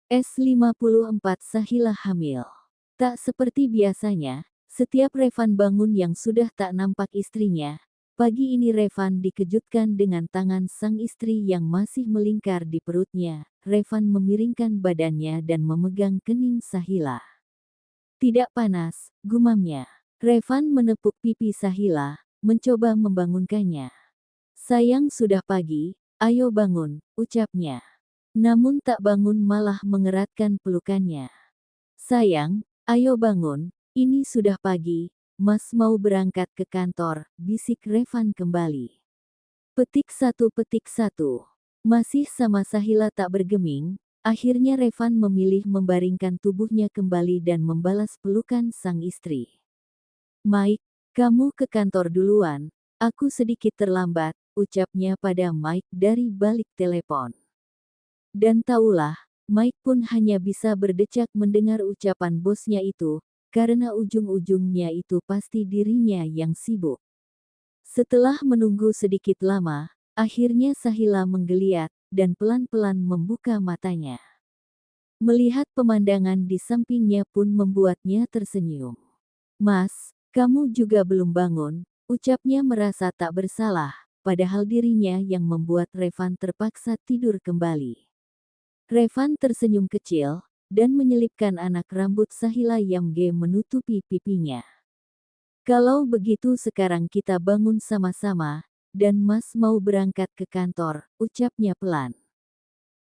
S54 Sahila hamil. Tak seperti biasanya, setiap Revan bangun yang sudah tak nampak istrinya. Pagi ini Revan dikejutkan dengan tangan sang istri yang masih melingkar di perutnya. Revan memiringkan badannya dan memegang kening Sahila. Tidak panas, gumamnya. Revan menepuk pipi Sahila, mencoba membangunkannya. Sayang, sudah pagi, ayo bangun, ucapnya. Namun tak bangun malah mengeratkan pelukannya. Sayang, ayo bangun, ini sudah pagi, Mas mau berangkat ke kantor, bisik Revan kembali. Petik 1. Masih sama Sahila tak bergeming, akhirnya Revan memilih membaringkan tubuhnya kembali dan membalas pelukan sang istri. Mike, kamu ke kantor duluan, aku sedikit terlambat, ucapnya pada Mike dari balik telepon. Dan taulah, Mike pun hanya bisa berdecak mendengar ucapan bosnya itu, karena ujung-ujungnya itu pasti dirinya yang sibuk. Setelah menunggu sedikit lama, akhirnya Sahila menggeliat, dan pelan-pelan membuka matanya. Melihat pemandangan di sampingnya pun membuatnya tersenyum. Mas, kamu juga belum bangun, ucapnya merasa tak bersalah, padahal dirinya yang membuat Revan terpaksa tidur kembali. Revan tersenyum kecil, dan menyelipkan anak rambut Sahila yang menutupi pipinya. Kalau begitu sekarang kita bangun sama-sama, dan Mas mau berangkat ke kantor, ucapnya pelan.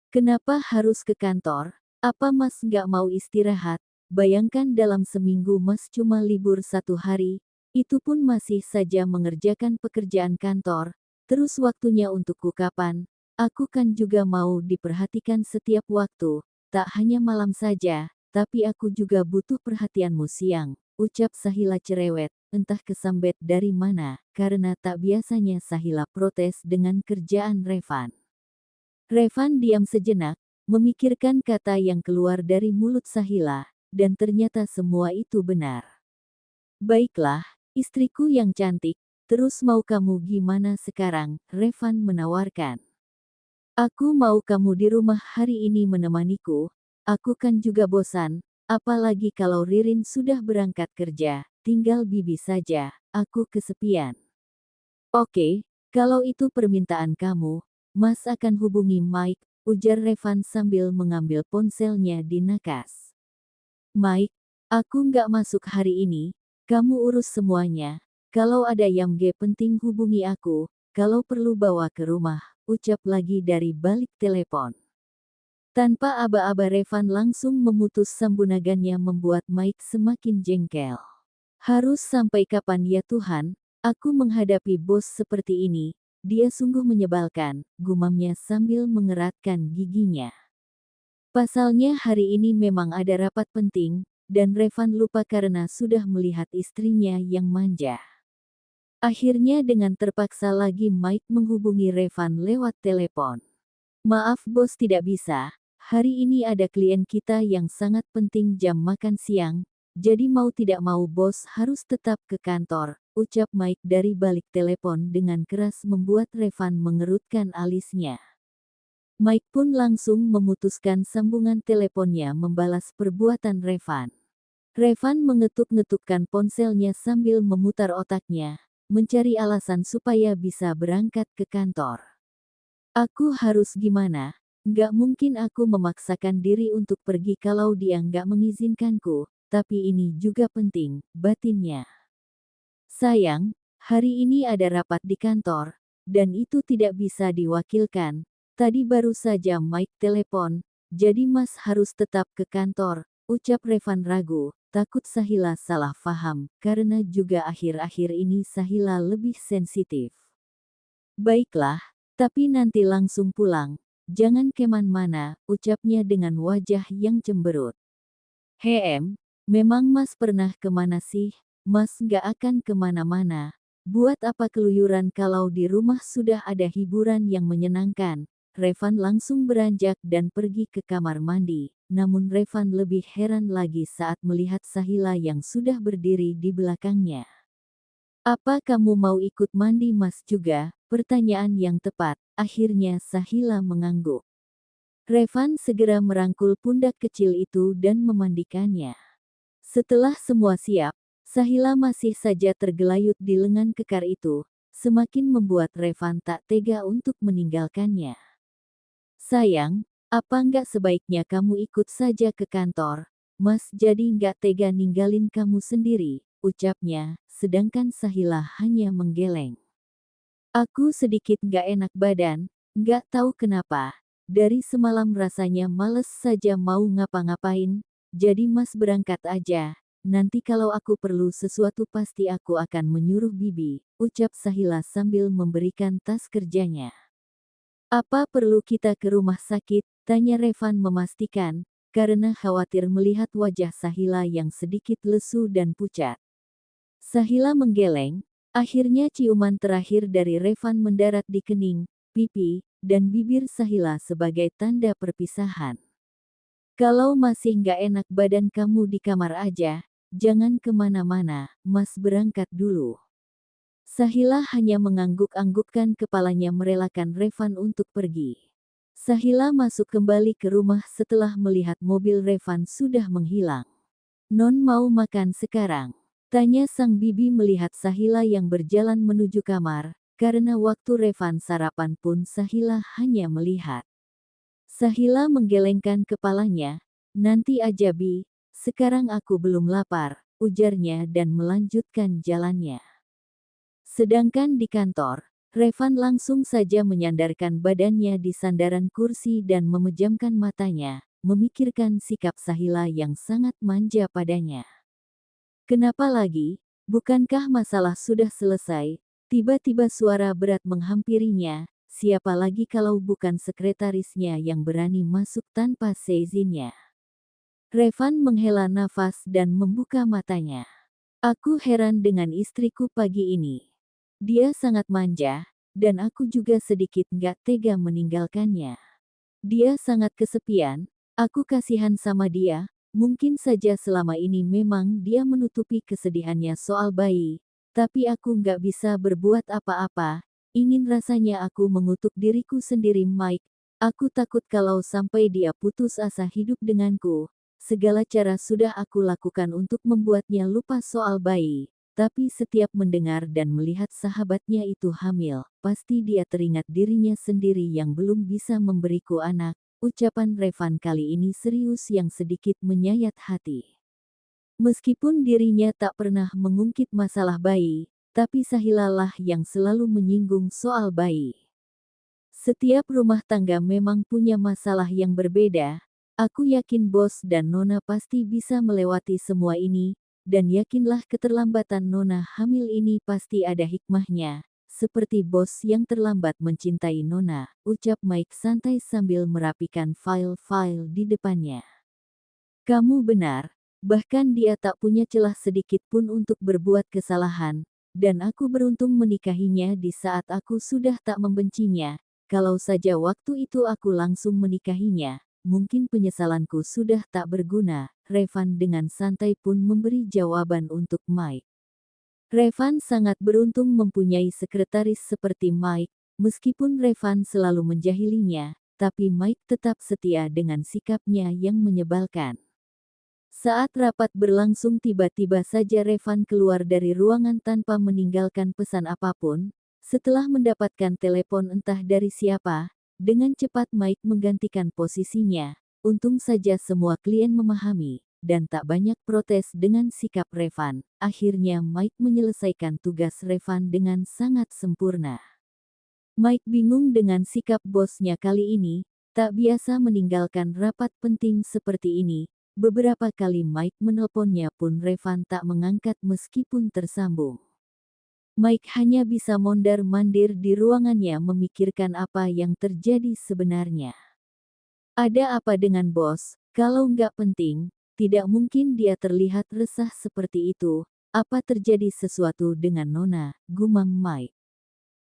Kenapa harus ke kantor? Apa Mas nggak mau istirahat? Bayangkan dalam seminggu Mas cuma libur 1 hari, itu pun masih saja mengerjakan pekerjaan kantor, terus waktunya untukku kapan? Aku kan juga mau diperhatikan setiap waktu, tak hanya malam saja, tapi aku juga butuh perhatianmu siang, ucap Sahila cerewet, entah kesambet dari mana, karena tak biasanya Sahila protes dengan kerjaan Revan. Revan diam sejenak, memikirkan kata yang keluar dari mulut Sahila, dan ternyata semua itu benar. Baiklah, istriku yang cantik, terus mau kamu gimana sekarang? Revan menawarkan. Aku mau kamu di rumah hari ini menemaniku, aku kan juga bosan, apalagi kalau Ririn sudah berangkat kerja, tinggal Bibi saja, aku kesepian. Oke, kalau itu permintaan kamu, Mas akan hubungi Mike, ujar Revan sambil mengambil ponselnya di nakas. Mike, aku nggak masuk hari ini, kamu urus semuanya, kalau ada yang penting hubungi aku, kalau perlu bawa ke rumah, ucap lagi dari balik telepon. Tanpa aba-aba Revan langsung memutus sambungannya membuat Mike semakin jengkel. Harus sampai kapan ya Tuhan, aku menghadapi bos seperti ini, dia sungguh menyebalkan, gumamnya sambil mengeratkan giginya. Pasalnya hari ini memang ada rapat penting, dan Revan lupa karena sudah melihat istrinya yang manja. Akhirnya dengan terpaksa lagi Mike menghubungi Revan lewat telepon. Maaf bos tidak bisa, hari ini ada klien kita yang sangat penting jam makan siang, jadi mau tidak mau bos harus tetap ke kantor, ucap Mike dari balik telepon dengan keras membuat Revan mengerutkan alisnya. Mike pun langsung memutuskan sambungan teleponnya membalas perbuatan Revan. Revan mengetuk-ngetukkan ponselnya sambil memutar otaknya, mencari alasan supaya bisa berangkat ke kantor. Aku harus gimana? Nggak mungkin aku memaksakan diri untuk pergi kalau dia nggak mengizinkanku, tapi ini juga penting, batinnya. Sayang, hari ini ada rapat di kantor, dan itu tidak bisa diwakilkan. Tadi baru saja Mike telepon, jadi Mas harus tetap ke kantor, ucap Revan ragu, takut Sahila salah paham, karena juga akhir-akhir ini Sahila lebih sensitif. Baiklah, tapi nanti langsung pulang, jangan kemana-mana, ucapnya dengan wajah yang cemberut. Memang Mas pernah kemana sih? Mas nggak akan kemana-mana. Buat apa keluyuran kalau di rumah sudah ada hiburan yang menyenangkan? Revan langsung beranjak dan pergi ke kamar mandi. Namun Revan lebih heran lagi saat melihat Sahila yang sudah berdiri di belakangnya. Apa kamu mau ikut mandi Mas juga? Pertanyaan yang tepat. Akhirnya Sahila mengangguk. Revan segera merangkul pundak kecil itu dan memandikannya. Setelah semua siap, Sahila masih saja tergelayut di lengan kekar itu, semakin membuat Revan tak tega untuk meninggalkannya. Sayang, apa nggak sebaiknya kamu ikut saja ke kantor? Mas jadi nggak tega ninggalin kamu sendiri, ucapnya, sedangkan Sahila hanya menggeleng. Aku sedikit nggak enak badan, nggak tahu kenapa. Dari semalam rasanya males saja mau ngapa-ngapain, jadi Mas berangkat aja. Nanti kalau aku perlu sesuatu pasti aku akan menyuruh Bibi, ucap Sahila sambil memberikan tas kerjanya. Apa perlu kita ke rumah sakit? Tanya Revan memastikan, karena khawatir melihat wajah Sahila yang sedikit lesu dan pucat. Sahila menggeleng, akhirnya ciuman terakhir dari Revan mendarat di kening, pipi, dan bibir Sahila sebagai tanda perpisahan. Kalau masih nggak enak badan kamu di kamar aja, jangan kemana-mana, Mas berangkat dulu. Sahila hanya mengangguk-anggukkan kepalanya merelakan Revan untuk pergi. Sahila masuk kembali ke rumah setelah melihat mobil Revan sudah menghilang. Non mau makan sekarang? Tanya sang bibi melihat Sahila yang berjalan menuju kamar, karena waktu Revan sarapan pun Sahila hanya melihat. Sahila menggelengkan kepalanya, nanti aja Bi, sekarang aku belum lapar, ujarnya dan melanjutkan jalannya. Sedangkan di kantor, Revan langsung saja menyandarkan badannya di sandaran kursi dan memejamkan matanya, memikirkan sikap Sahila yang sangat manja padanya. Kenapa lagi? Bukankah masalah sudah selesai? Tiba-tiba suara berat menghampirinya, siapa lagi kalau bukan sekretarisnya yang berani masuk tanpa seizinnya. Revan menghela nafas dan membuka matanya. Aku heran dengan istriku pagi ini. Dia sangat manja, dan aku juga sedikit nggak tega meninggalkannya. Dia sangat kesepian, aku kasihan sama dia, mungkin saja selama ini memang dia menutupi kesedihannya soal bayi, tapi aku nggak bisa berbuat apa-apa, ingin rasanya aku mengutuk diriku sendiri Mike, aku takut kalau sampai dia putus asa hidup denganku, segala cara sudah aku lakukan untuk membuatnya lupa soal bayi. Tapi setiap mendengar dan melihat sahabatnya itu hamil, pasti dia teringat dirinya sendiri yang belum bisa memberiku anak. Ucapan Revan kali ini serius yang sedikit menyayat hati. Meskipun dirinya tak pernah mengungkit masalah bayi, tapi Sahila lah yang selalu menyinggung soal bayi. Setiap rumah tangga memang punya masalah yang berbeda. Aku yakin bos dan Nona pasti bisa melewati semua ini, dan yakinlah keterlambatan Nona hamil ini pasti ada hikmahnya, seperti bos yang terlambat mencintai Nona, ucap Mike santai sambil merapikan file-file di depannya. Kamu benar, bahkan dia tak punya celah sedikit pun untuk berbuat kesalahan, dan aku beruntung menikahinya di saat aku sudah tak membencinya, kalau saja waktu itu aku langsung menikahinya. Mungkin penyesalanku sudah tak berguna, Revan dengan santai pun memberi jawaban untuk Mike. Revan sangat beruntung mempunyai sekretaris seperti Mike, meskipun Revan selalu menjahilinya, tapi Mike tetap setia dengan sikapnya yang menyebalkan. Saat rapat berlangsung tiba-tiba saja Revan keluar dari ruangan tanpa meninggalkan pesan apapun, setelah mendapatkan telepon entah dari siapa. Dengan cepat Mike menggantikan posisinya, untung saja semua klien memahami, dan tak banyak protes dengan sikap Revan. Akhirnya Mike menyelesaikan tugas Revan dengan sangat sempurna. Mike bingung dengan sikap bosnya kali ini, tak biasa meninggalkan rapat penting seperti ini. Beberapa kali Mike menelponnya pun Revan tak mengangkat meskipun tersambung. Mike hanya bisa mondar-mandir di ruangannya memikirkan apa yang terjadi sebenarnya. Ada apa dengan bos? Kalau nggak penting, tidak mungkin dia terlihat resah seperti itu. Apa terjadi sesuatu dengan Nona? Gumam Mike.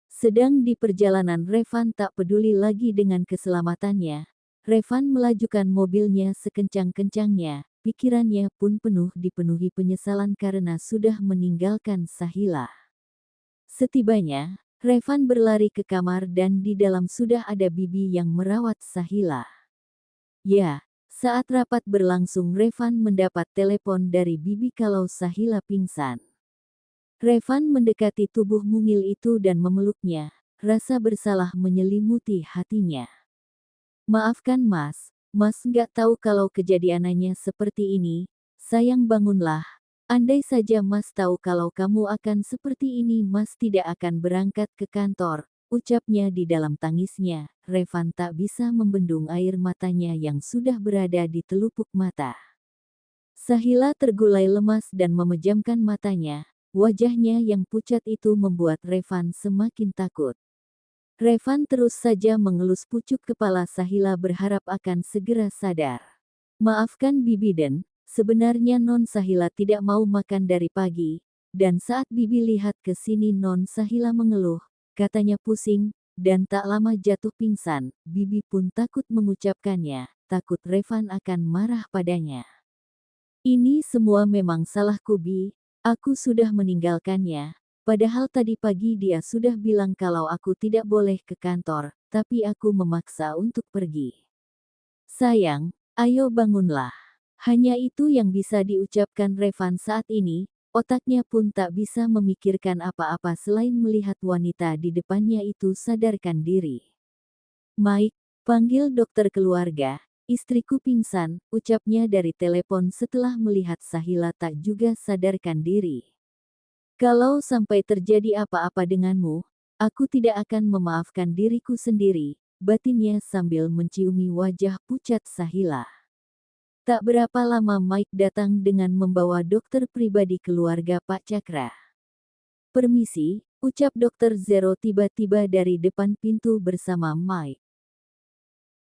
Sedang di perjalanan Revan tak peduli lagi dengan keselamatannya. Revan melajukan mobilnya sekencang-kencangnya. Pikirannya pun penuh dipenuhi penyesalan karena sudah meninggalkan Sahila. Setibanya, Revan berlari ke kamar dan di dalam sudah ada Bibi yang merawat Sahila. Ya, saat rapat berlangsung Revan mendapat telepon dari Bibi kalau Sahila pingsan. Revan mendekati tubuh mungil itu dan memeluknya. Rasa bersalah menyelimuti hatinya. Maafkan Mas, Mas nggak tahu kalau kejadiannya seperti ini. Sayang bangunlah. Andai saja Mas tahu kalau kamu akan seperti ini Mas tidak akan berangkat ke kantor. Ucapnya di dalam tangisnya. Revan tak bisa membendung air matanya yang sudah berada di telupuk mata. Sahila tergulai lemas dan memejamkan matanya. Wajahnya yang pucat itu membuat Revan semakin takut. Revan terus saja mengelus pucuk kepala Sahila berharap akan segera sadar. Maafkan Bibi Den, sebenarnya Non Sahila tidak mau makan dari pagi, dan saat Bibi lihat ke sini Non Sahila mengeluh, katanya pusing, dan tak lama jatuh pingsan. Bibi pun takut mengucapkannya, takut Revan akan marah padanya. Ini semua memang salahku Bi, aku sudah meninggalkannya. Padahal tadi pagi dia sudah bilang kalau aku tidak boleh ke kantor, tapi aku memaksa untuk pergi. Sayang, ayo bangunlah. Hanya itu yang bisa diucapkan Revan saat ini, otaknya pun tak bisa memikirkan apa-apa selain melihat wanita di depannya itu sadarkan diri. Mike, panggil dokter keluarga, istriku pingsan, ucapnya dari telepon setelah melihat Sahila tak juga sadarkan diri. Kalau sampai terjadi apa-apa denganmu, aku tidak akan memaafkan diriku sendiri, batinnya sambil menciumi wajah pucat Sahila. Tak berapa lama Mike datang dengan membawa dokter pribadi keluarga Pak Cakra. Permisi, ucap dokter Zero tiba-tiba dari depan pintu bersama Mike.